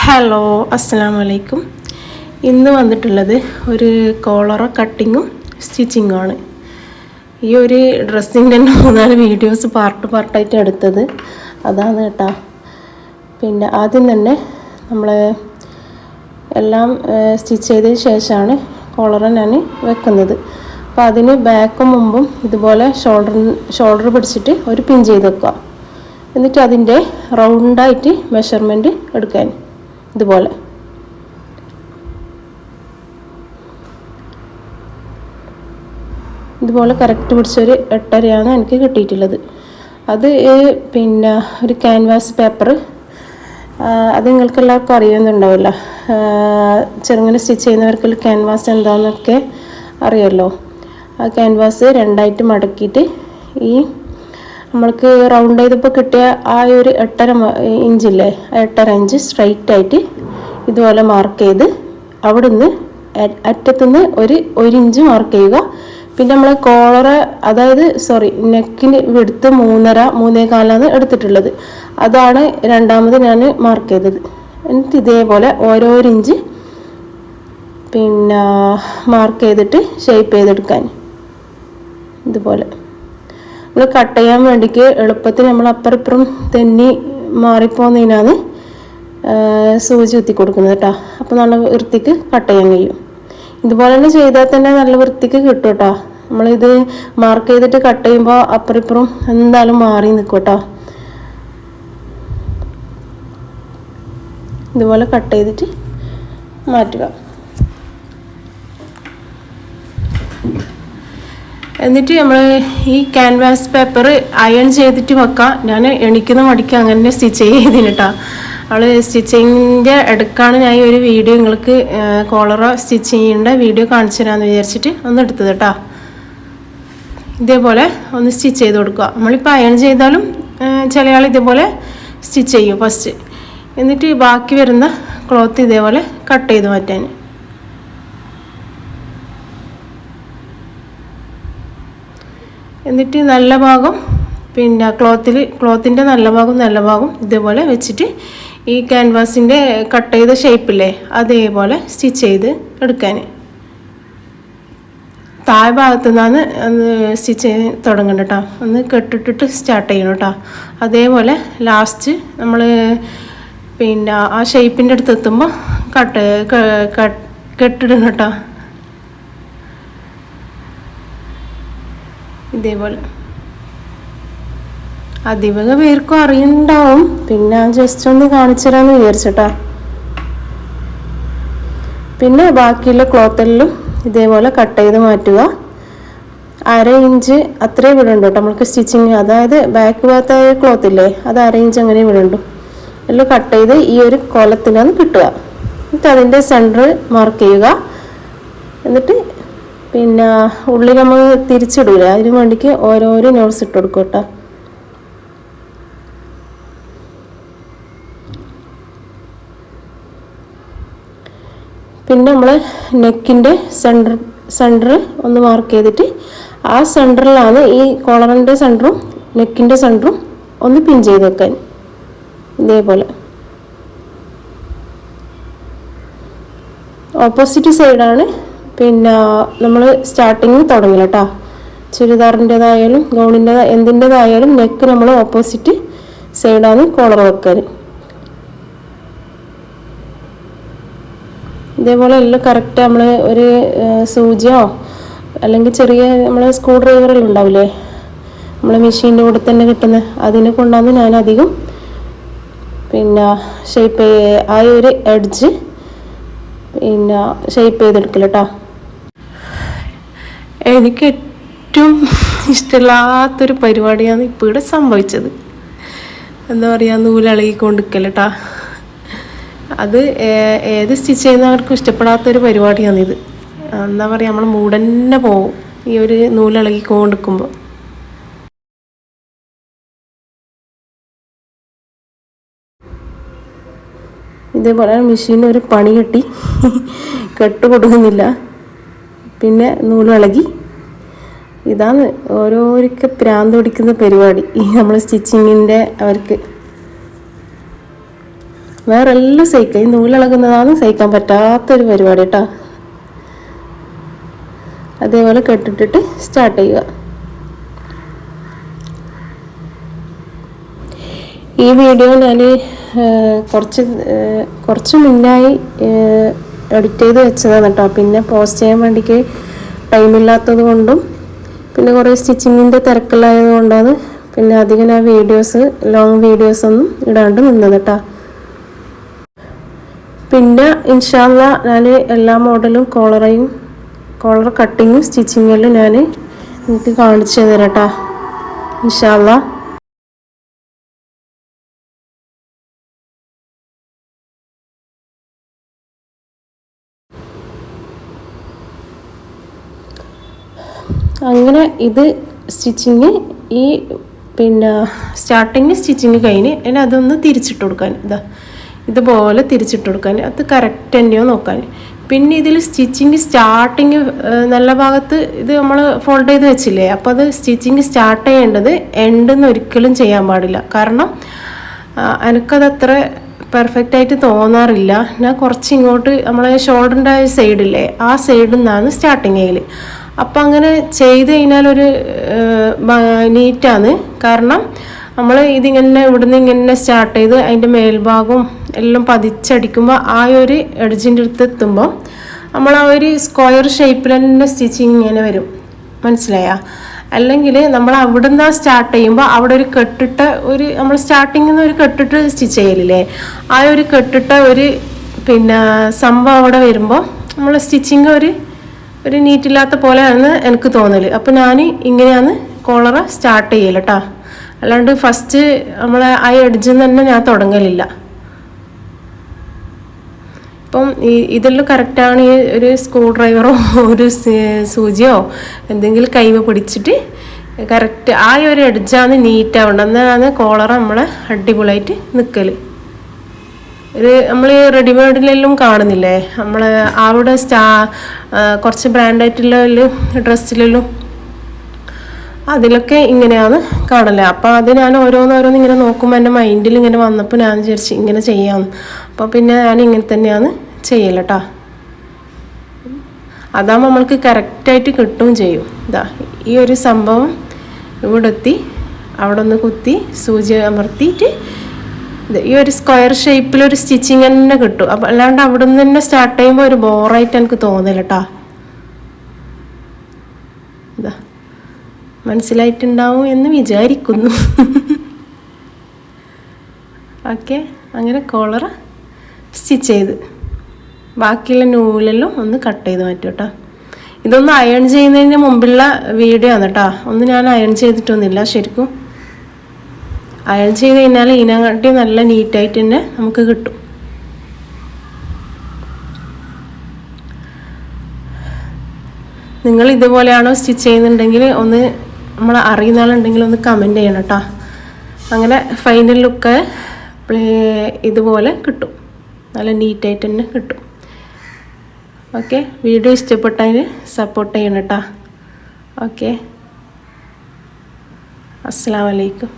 Hello, അസ്സലാമു അലൈക്കും. ഇന്ന് വന്നിട്ടുള്ളത് ഒരു കോളറ കട്ടിങ്ങും സ്റ്റിച്ചിങ്ങും ആണ്. ഈ ഒരു ഡ്രസ്സിൻ്റെ 3-4 വീഡിയോസ് പാർട്ടായിട്ട് എടുത്തത് അതാണ് കേട്ടോ. പിന്നെ ആദ്യം തന്നെ നമ്മൾ എല്ലാം സ്റ്റിച്ച് ചെയ്തതിന് ശേഷമാണ് കോളറ ഞാൻ വെക്കുന്നത്. അപ്പോൾ അതിന് ബാക്കും മുമ്പും ഇതുപോലെ ഷോൾഡർ പിടിച്ചിട്ട് ഒരു പിൻ ചെയ്ത് വെക്കുക. എന്നിട്ട് അതിൻ്റെ റൗണ്ടായിട്ട് മെഷർമെൻറ്റ് എടുക്കാൻ ഇതുപോലെ കറക്റ്റ് പിടിച്ചൊരു 8.5 എനിക്ക് കിട്ടിയിട്ടുള്ളത്. അത് പിന്നെ ഒരു ക്യാൻവാസ് പേപ്പർ, അത് നിങ്ങൾക്ക് എല്ലാവർക്കും അറിയുന്നുണ്ടാവില്ല. ചെറുങ്ങനെ സ്റ്റിച്ച് ചെയ്യുന്നവർക്ക് ക്യാൻവാസ് എന്താണെന്നൊക്കെ അറിയാമല്ലോ. ആ ക്യാൻവാസ് 2ആയിട്ട് മടക്കിയിട്ട് ഈ നമ്മൾക്ക് റൗണ്ട് ചെയ്തപ്പോൾ കിട്ടിയ ആ ഒരു 8.5 ഇഞ്ചില്ലേ, 8.5 ഇഞ്ച് സ്ട്രൈറ്റ് ആയിട്ട് ഇതുപോലെ മാർക്ക് ചെയ്ത് അവിടുന്ന് അറ്റത്തുനിന്ന് ഒരു ഇഞ്ച് മാർക്ക് ചെയ്യുക. പിന്നെ നമ്മൾ കോളറ്, അതായത് നെക്കിന് വിടുത്ത് 3.25 എടുത്തിട്ടുള്ളത്, അതാണ് രണ്ടാമത് ഞാൻ മാർക്ക് ചെയ്തത്. എന്നിട്ട് ഇതേപോലെ ഓരോ ഇഞ്ച് പിന്നെ മാർക്ക് ചെയ്തിട്ട് ഷേപ്പ് ചെയ്തെടുക്കാൻ. ഇതുപോലെ നമ്മൾ കട്ട് ചെയ്യാൻ വേണ്ടിക്ക് എളുപ്പത്തിൽ നമ്മൾ അപ്പുറം ഇപ്പുറം തെന്നി മാറിപ്പോകുന്നതിനാണ് സൂചി കുത്തി കൊടുക്കുന്നത് കേട്ടോ. അപ്പോൾ നല്ല വൃത്തിക്ക് കട്ട് ചെയ്യാൻ കഴിയും. ഇതുപോലെ തന്നെ ചെയ്താൽ തന്നെ നല്ല വൃത്തിക്ക് കിട്ടും കേട്ടോ. നമ്മളിത് മാർക്ക് ചെയ്തിട്ട് കട്ട് ചെയ്യുമ്പോൾ അപ്പുറം ഇപ്പുറം എന്തായാലും മാറി നിൽക്കും കേട്ടോ. ഇതുപോലെ കട്ട് ചെയ്തിട്ട് മാറ്റുക. എന്നിട്ട് നമ്മൾ ഈ ക്യാൻവാസ് പേപ്പർ അയൺ ചെയ്തിട്ട് വെക്കാം. ഞാൻ എണിക്കുന്ന മടിക്ക് അങ്ങനെ സ്റ്റിച്ച് ചെയ്തിന് കേട്ടോ. അവൾ സ്റ്റിച്ചിങ്ങിൻ്റെ ഇടയ്ക്കാണ് ഞാൻ ഈ ഒരു വീഡിയോ നിങ്ങൾക്ക് കോളറ സ്റ്റിച്ച് ചെയ്യേണ്ട വീഡിയോ കാണിച്ചു തരാമെന്ന് വിചാരിച്ചിട്ട് ഒന്ന് എടുത്തത് കേട്ടോ. ഇതേപോലെ ഒന്ന് സ്റ്റിച്ച് ചെയ്ത് കൊടുക്കുക. നമ്മളിപ്പോൾ അയൺ ചെയ്താലും ചില ആൾ ഇതേപോലെ സ്റ്റിച്ച് ചെയ്യും ഫസ്റ്റ്. എന്നിട്ട് ബാക്കി വരുന്ന ക്ലോത്ത് ഇതേപോലെ കട്ട് ചെയ്ത് മാറ്റാൻ. എന്നിട്ട് നല്ല ഭാഗം പിന്നെ ക്ലോത്തിൻ്റെ നല്ല ഭാഗം ഇതേപോലെ വെച്ചിട്ട് ഈ ക്യാൻവാസിൻ്റെ കട്ട് ചെയ്ത ഷേപ്പില്ലേ അതേപോലെ സ്റ്റിച്ച് ചെയ്ത് എടുക്കാൻ. താഴെ ഭാഗത്തു നിന്നാണ് ഒന്ന് സ്റ്റിച്ച് ചെയ്ത് തുടങ്ങണം കേട്ടോ. ഒന്ന് കെട്ടിട്ടിട്ട് സ്റ്റാർട്ട് ചെയ്യണം കേട്ടോ. അതേപോലെ ലാസ്റ്റ് നമ്മൾ പിന്നെ ആ ഷേപ്പിൻ്റെ അടുത്ത് എത്തുമ്പോൾ കെട്ടിടണം കേട്ടോ. ഇതേപോലെ അധിക പേർക്കും അറിയുന്നുണ്ടാവും. പിന്നെ ജസ്റ്റ് ഒന്ന് കാണിച്ചു തരാമെന്ന് വിചാരിച്ചോട്ടാ. പിന്നെ ബാക്കിയുള്ള ക്ലോത്തെല്ലാം ഇതേപോലെ കട്ട് ചെയ്ത് മാറ്റുക. 1/2 ഇഞ്ച് അത്രേ വിടുണ്ടോ കേട്ടോ നമ്മൾക്ക് സ്റ്റിച്ചിങ്. അതായത് ബാക്ക് ഭാഗത്തായ ക്ലോത്ത് ഇല്ലേ, അത് 1/2 ഇഞ്ച് അങ്ങനെ വിടുണ്ടോ. എല്ലാം കട്ട് ചെയ്ത് ഈ ഒരു കോലത്തിലാണ് കിട്ടുക. എന്നിട്ട് അതിൻ്റെ സെൻറ്റർ മാർക്ക് ചെയ്യുക. എന്നിട്ട് പിന്നെ ഉള്ളിൽ നമ്മൾ തിരിച്ചിടൂല, അതിന് വേണ്ടിക്ക് ഓരോരോ നോട്ട്സ് ഇട്ട് കൊടുക്കും കേട്ടോ. പിന്നെ നമ്മൾ നെക്കിൻ്റെ സെൻറ്റർ ഒന്ന് മാർക്ക് ചെയ്തിട്ട് ആ സെൻറ്ററിലാണ് ഈ കോളറിൻ്റെ സെൻറ്ററും നെക്കിൻ്റെ സെൻറ്ററും ഒന്ന് പിൻ ചെയ്ത് വെക്കാൻ. ഇതേപോലെ ഓപ്പോസിറ്റ് സൈഡാണ് പിന്നെ നമ്മൾ സ്റ്റാർട്ടിങ് തുടങ്ങില്ല കേട്ടോ. ചുരിദാറിൻ്റെതായാലും എന്തിൻ്റെതായാലും നെക്ക് നമ്മൾ ഓപ്പോസിറ്റ് സൈഡാണ് കോളർ വെക്കാൻ. ഇതേപോലെ എല്ലാം കറക്റ്റ് നമ്മൾ ഒരു സൂചിയോ അല്ലെങ്കിൽ ചെറിയ നമ്മളെ സ്ക്രൂ ഡ്രൈവറെല്ലാം ഉണ്ടാവില്ലേ, നമ്മളെ മെഷീൻ്റെ കൂടെ തന്നെ കിട്ടുന്ന, അതിനെ കൊണ്ടാണ് ഞാൻ അധികം പിന്നെ ഷേപ്പ് ആ ഒരു എഡ്ജ് പിന്നെ ഷേപ്പ് ചെയ്തെടുക്കില്ല കേട്ടോ. എനിക്ക് ഏറ്റവും ഇഷ്ടമില്ലാത്തൊരു പരിപാടിയാണ് ഇപ്പോൾ ഇവിടെ സംഭവിച്ചത്. എന്താ പറയുക, നൂലിളകിക്കൊണ്ടിരിക്കല് കേട്ടോ. അത് ഏത് സ്റ്റിച്ച് ചെയ്യുന്നവർക്കും ഇഷ്ടപ്പെടാത്തൊരു പരിപാടിയാണിത്. എന്താ പറയുക, നമ്മൾ മൂടന്നെ പോവും ഈ ഒരു നൂലിളകിക്കൊണ്ടിരിക്കുമ്പോൾ. ഇതേപോലെ മെഷീനിൽ ഒരു പണി കെട്ടി കെട്ട് കൊടുക്കുന്നില്ല, പിന്നെ നൂലിളകി. ഇതാണ് ഓരോരിക്കെ പ്രാന്ത് പിടിക്കുന്ന പരിപാടി ഈ നമ്മൾ സ്റ്റിച്ചിങ്ങിൻ്റെ അവർക്ക്. വേറെ എല്ലാം സഹിക്കാം, ഈ നൂലിളകുന്നതാണ് സഹിക്കാൻ പറ്റാത്തൊരു പരിപാടി കേട്ടോ. അതേപോലെ കെട്ടിട്ടിട്ട് സ്റ്റാർട്ട് ചെയ്യുക. ഈ വീഡിയോ ഞാൻ കുറച്ച് മുന്നായി എഡിറ്റ് ചെയ്ത് വെച്ചതാണ് കേട്ടോ. പിന്നെ പോസ്റ്റ് ചെയ്യാൻ വേണ്ടിക്ക് ടൈമില്ലാത്തത് കൊണ്ടും പിന്നെ കുറേ സ്റ്റിച്ചിങ്ങിൻ്റെ തിരക്കിലായത് കൊണ്ടാണ് പിന്നെ അധികം ആ ലോങ് വീഡിയോസൊന്നും ഇടാണ്ട് നിന്നത് കേട്ടോ. പിന്നെ ഇൻഷാ അല്ലാ ഞാൻ എല്ലാ മോഡലും കോളർ കട്ടിങ്ങും സ്റ്റിച്ചിങ്ങെല്ലാം ഞാൻ നിങ്ങൾക്ക് കാണിച്ചു തരാം കേട്ടോ ഇൻഷാ അല്ലാ. അങ്ങനെ ഇത് സ്റ്റിച്ചിങ് ഈ പിന്നെ സ്റ്റാർട്ടിങ് സ്റ്റിച്ചിങ് കഴിഞ്ഞ് ഇനി അതൊന്ന് തിരിച്ചിട്ട് കൊടുക്കാൻ, ഇതുപോലെ തിരിച്ചിട്ട് കൊടുക്കാൻ, അത് കറക്റ്റ് തന്നെയോ നോക്കാൻ. പിന്നെ ഇതിൽ സ്റ്റിച്ചിങ് സ്റ്റാർട്ടിങ് നല്ല ഭാഗത്ത് ഇത് നമ്മൾ ഫോൾഡ് ചെയ്ത് വെച്ചില്ലേ, അപ്പോൾ അത് സ്റ്റിച്ചിങ് സ്റ്റാർട്ട് ചെയ്യേണ്ടത് എൻഡെന്ന് ഒരിക്കലും ചെയ്യാൻ പാടില്ല. കാരണം എനിക്കതത്ര പെർഫെക്റ്റ് ആയിട്ട് തോന്നാറില്ല. ഞാൻ കുറച്ച് ഇങ്ങോട്ട് നമ്മളെ ഷോൾഡറിൻ്റെ സൈഡില്ലേ, ആ സൈഡിൽ നിന്നാണ് സ്റ്റാർട്ടിങ് ചെയ്യൽ. അപ്പം അങ്ങനെ ചെയ്ത് കഴിഞ്ഞാൽ ഒരു നീറ്റാണ്. കാരണം നമ്മൾ ഇതിങ്ങനെ ഇവിടുന്ന് ഇങ്ങനെ സ്റ്റാർട്ട് ചെയ്ത് അതിൻ്റെ മേൽഭാഗവും എല്ലാം പതിച്ചടിക്കുമ്പോൾ ആ ഒരു എഡ്ജിൻ്റെ അടുത്ത് എത്തുമ്പോൾ നമ്മൾ ആ ഒരു സ്ക്വയർ ഷേപ്പിൽ തന്നെ സ്റ്റിച്ചിങ് ഇങ്ങനെ വരും, മനസ്സിലായ? അല്ലെങ്കിൽ നമ്മൾ അവിടെ നിന്ന് സ്റ്റാർട്ട് ചെയ്യുമ്പോൾ അവിടെ ഒരു കെട്ടിട്ട നമ്മൾ സ്റ്റാർട്ടിങ്ങിൽ നിന്ന് ഒരു കെട്ടിട്ട് സ്റ്റിച്ച് ചെയ്യലില്ലേ, ആ ഒരു കെട്ടിട്ട പിന്നെ സംഭവം അവിടെ വരുമ്പോൾ നമ്മൾ സ്റ്റിച്ചിങ് ഒരു നീറ്റില്ലാത്ത പോലെയാണ് എനിക്ക് തോന്നൽ. അപ്പോൾ ഞാൻ ഇങ്ങനെയാണ് കോളറ സ്റ്റാർട്ട് ചെയ്യൽ കേട്ടോ. അല്ലാണ്ട് ഫസ്റ്റ് നമ്മളെ ആ എഡ്ജിൽ നിന്ന് തന്നെ ഞാൻ തുടങ്ങലില്ല. ഇപ്പം ഇതെല്ലാം കറക്റ്റാണ്. ഈ ഒരു സ്ക്രൂ ഡ്രൈവറോ ഒരു സൂചിയോ എന്തെങ്കിലും കൈമ പിടിച്ചിട്ട് കറക്റ്റ് ആ ഒരു എഡ്ജാണ് നീറ്റാവേണ്ടത്. എന്നാണ് കോളറ നമ്മളെ അടിപൊളിയായിട്ട് നിൽക്കൽ. നമ്മൾ റെഡിമെയ്ഡിലെല്ലാം കാണുന്നില്ലേ, നമ്മൾ അവിടെ കുറച്ച് ബ്രാൻഡായിട്ടുള്ള ഡ്രസ്സിലെല്ലാം അതിലൊക്കെ ഇങ്ങനെയാണ് കാണല്ലേ. അപ്പോൾ അത് ഞാൻ ഓരോന്നോരോന്ന് ഇങ്ങനെ നോക്കുമ്പോൾ എൻ്റെ മൈൻഡിൽ ഇങ്ങനെ വന്നപ്പോൾ ഞാൻ വിചാരിച്ചു ഇങ്ങനെ ചെയ്യാമെന്ന്. അപ്പോൾ പിന്നെ ഞാൻ ഇങ്ങനെ തന്നെയാണ് ചെയ്യൽ കേട്ടോ. അതാകുമ്പോൾ നമ്മൾക്ക് കറക്റ്റായിട്ട് കിട്ടുകയും ചെയ്യും. ഈ ഒരു സംഭവം ഇവിടെ എത്തി അവിടെ ഒന്ന് കുത്തി സൂചി അമർത്തിയിട്ട് ഈ ഒരു സ്ക്വയർ ഷേപ്പിലൊരു സ്റ്റിച്ചിങ് തന്നെ കിട്ടും. അപ്പം അല്ലാണ്ട് അവിടെ നിന്ന് തന്നെ സ്റ്റാർട്ട് ചെയ്യുമ്പോൾ ഒരു ബോറായിട്ട് എനിക്ക് തോന്നില്ല കേട്ടോ. മനസ്സിലായിട്ടുണ്ടാവും എന്ന് വിചാരിക്കുന്നു. ഓക്കെ, അങ്ങനെ കോളർ സ്റ്റിച്ച് ചെയ്ത് ബാക്കിയുള്ള നൂലെല്ലാം ഒന്ന് കട്ട് ചെയ്ത് മാറ്റും കേട്ടോ. ഇതൊന്ന് അയൺ ചെയ്യുന്നതിന് മുമ്പുള്ള വീഡിയോ ആണ് കേട്ടോ. ഒന്നും ഞാൻ അയൺ ചെയ്തിട്ടൊന്നുമില്ല. ശരിക്കും അയൺ ചെയ്ത് കഴിഞ്ഞാൽ ഇതിനെക്കാട്ടി നല്ല നീറ്റായിട്ട് തന്നെ നമുക്ക് കിട്ടും. നിങ്ങൾ ഇതുപോലെയാണോ സ്റ്റിച്ച് ചെയ്യുന്നുണ്ടെങ്കിൽ ഒന്ന് നമ്മൾ അറിയുന്ന ആളുണ്ടെങ്കിൽ ഒന്ന് കമൻറ്റ് ചെയ്യണം കേട്ടോ. അങ്ങനെ ഫൈനൽ ലുക്ക് ഇതുപോലെ കിട്ടും, നല്ല നീറ്റായിട്ട് തന്നെ കിട്ടും. ഓക്കെ, വീഡിയോ ഇഷ്ടപ്പെട്ടതിന് സപ്പോർട്ട് ചെയ്യണം കേട്ടോ. ഓക്കെ, അസ്സലാമു അലൈക്കും.